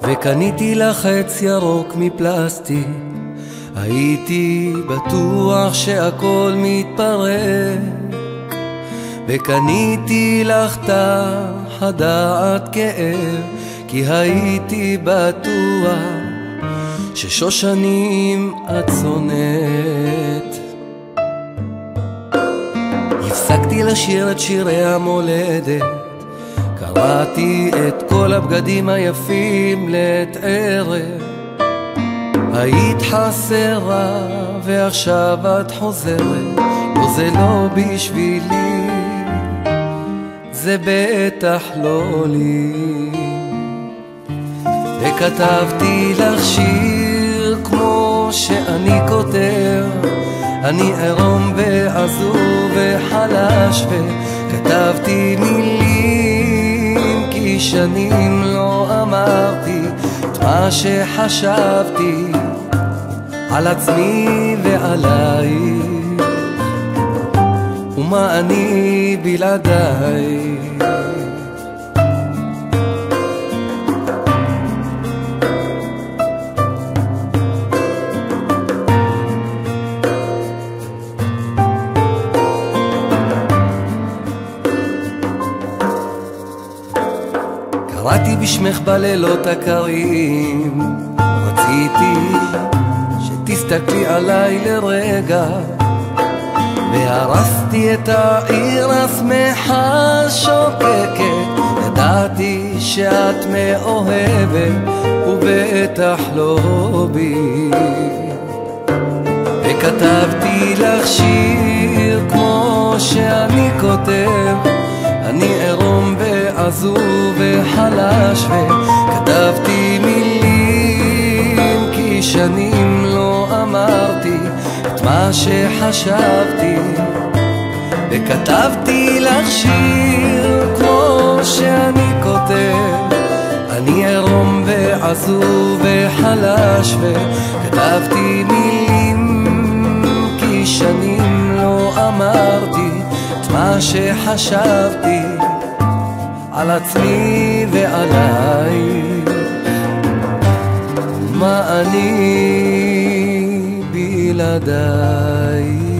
וקניתי לך עץ ירוק מפלסטיק, הייתי בטוח שהכל מתפרק. וקניתי לך תח הדעת כאב, כי הייתי בטוח ששושנים את שונאת. הפסקתי לשיר את שירי המולדת, קראתי את כל הבגדים היפים לעת ערב. היית חסרה ועכשיו את חוזרת, לא זה לא בשבילי, זה בטח לא לי. וכתבתי לך שיר כמו שאני כותב, אני עירום ועזוב וחלש, וכתבתי מילים כי שנים לא אמרתי את מה שחשבתי על עצמי ועלייך, ומה אני בלעדייך. קראתי בשמך בלילות הקרים, רציתי שתסתכלי עליי לרגע, והרסתי את העיר השמחה שוקקת. ידעתי שאת מאוהבת ובטח לא בי, וכתבתי לך שיר כמו שאני כותב, אני עירום ועזוב וחלש, וכתבתי מילים כי שנים לא אמרתי את מה שחשבתי. וכתבתי לך שיר כמו שאני כותב, אני עירום ועזוב וחלש, וכתבתי מילים כי שנים לא אמרתי את מה שחשבתי על עצמי ועלייך, מה אני בלעדייך.